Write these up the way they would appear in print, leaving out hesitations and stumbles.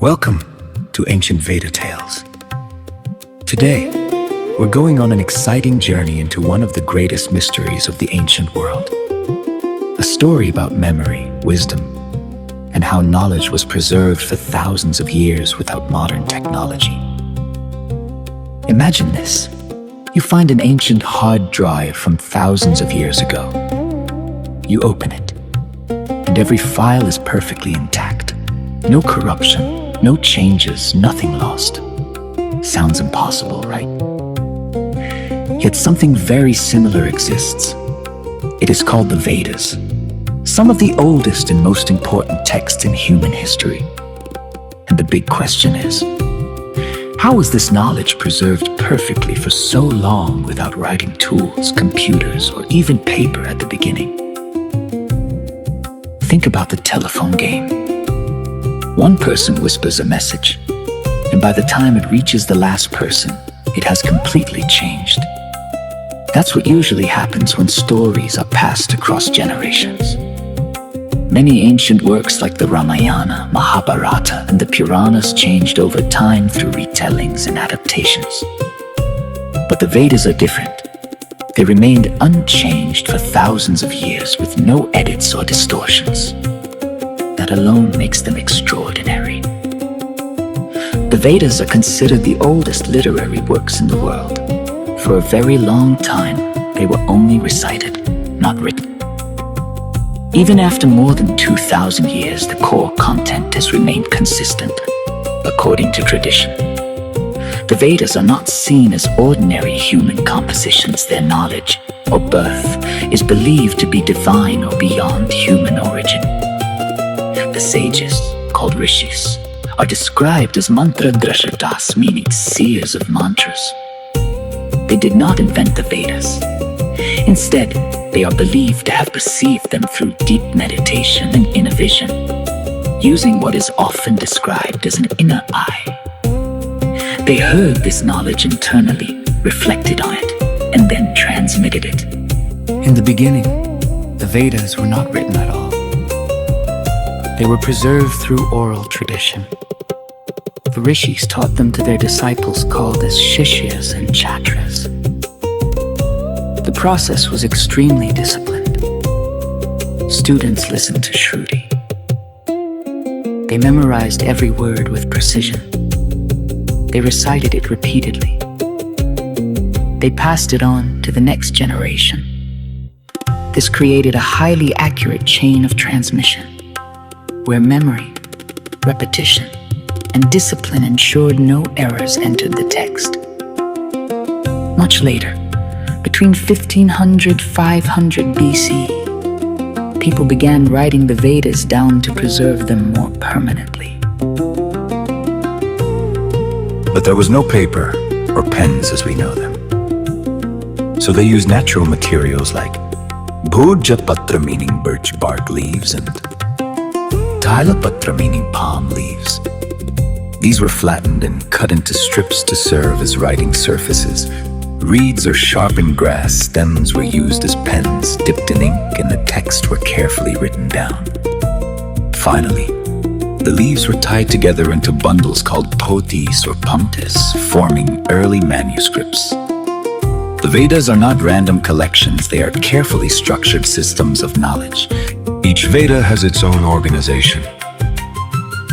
Welcome to Ancient Veda Tales. Today, we're going on an exciting journey into one of the greatest mysteries of the ancient world. A story about memory, wisdom, and how knowledge was preserved for thousands of years without modern technology. Imagine this. You find an ancient hard drive from thousands of years ago. You open it, and every file is perfectly intact. No corruption, no changes, nothing lost. Sounds impossible, right? Yet something very similar exists. It is called the Vedas, some of the oldest and most important texts in human history. And the big question is, how was this knowledge preserved perfectly for so long without writing tools, computers, or even paper at the beginning? Think about the telephone game. One person whispers a message, and by the time it reaches the last person, it has completely changed. That's what usually happens when stories are passed across generations. Many ancient works like the Ramayana, Mahabharata, and the Puranas changed over time through retellings and adaptations. But the Vedas are different. They remained unchanged for thousands of years with no edits or distortions. That alone makes them extraordinary. The Vedas are considered the oldest literary works in the world. For a very long time, they were only recited, not written. Even after more than 2,000 years, the core content has remained consistent, according to tradition. The Vedas are not seen as ordinary human compositions. Their knowledge, or birth, is believed to be divine or beyond human origin. The sages, called rishis, are described as mantra drashatas, meaning seers of mantras. They did not invent the Vedas. Instead, they are believed to have perceived them through deep meditation and inner vision, using what is often described as an inner eye. They heard this knowledge internally, reflected on it, and then transmitted it. In the beginning, the Vedas were not written at all. They were preserved through oral tradition. The rishis taught them to their disciples called as shishyas and chatras. The process was extremely disciplined. Students listened to Shruti. They memorized every word with precision. They recited it repeatedly. They passed it on to the next generation. This created a highly accurate chain of transmission, where memory, repetition, and discipline ensured no errors entered the text. Much later, between 1500 500 BC, people began writing the Vedas down to preserve them more permanently. But there was no paper or pens as we know them. So they used natural materials like bhujapatra, meaning birch bark leaves, and Tailapatra, meaning palm leaves. These were flattened and cut into strips to serve as writing surfaces. Reeds or sharpened grass stems were used as pens, dipped in ink, and the texts were carefully written down. Finally, the leaves were tied together into bundles called pothis or pamtis, forming early manuscripts. The Vedas are not random collections. They are carefully structured systems of knowledge. Each Veda has its own organization.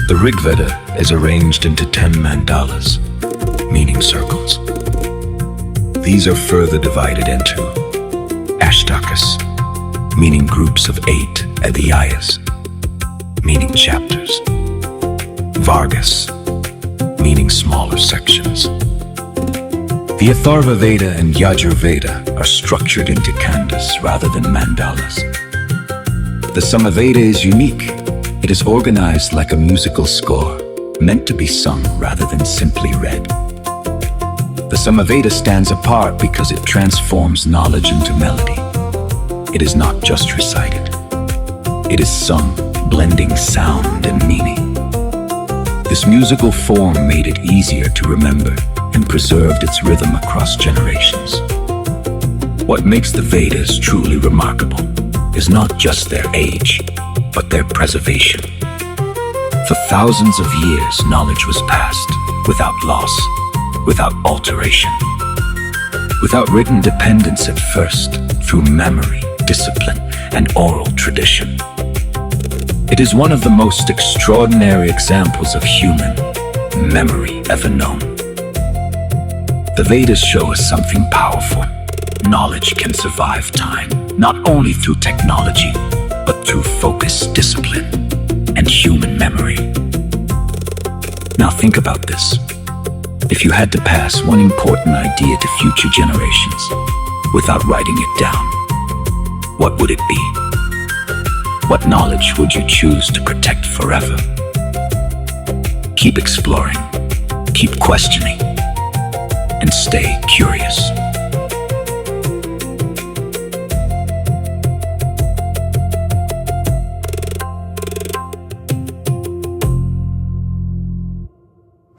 The Rig Veda is arranged into 10 mandalas, meaning circles. These are further divided into ashtakas, meaning groups of 8, adhyayas, meaning chapters, vargas, meaning smaller sections. The Atharva Veda and Yajur Veda are structured into khandas rather than mandalas. The Samaveda is unique. It is organized like a musical score, meant to be sung rather than simply read. The Samaveda stands apart because it transforms knowledge into melody. It is not just recited. It is sung, blending sound and meaning. This musical form made it easier to remember and preserved its rhythm across generations. What makes the Vedas truly remarkable is not just their age, but their preservation. For thousands of years, knowledge was passed without loss, without alteration, without written dependence at first, through memory, discipline, and oral tradition. It is one of the most extraordinary examples of human memory ever known. The Vedas show us something powerful. Knowledge can survive time, not only through technology, but through focus, discipline, and human memory. Now think about this. If you had to pass one important idea to future generations without writing it down, what would it be? What knowledge would you choose to protect forever? Keep exploring, keep questioning, and stay curious.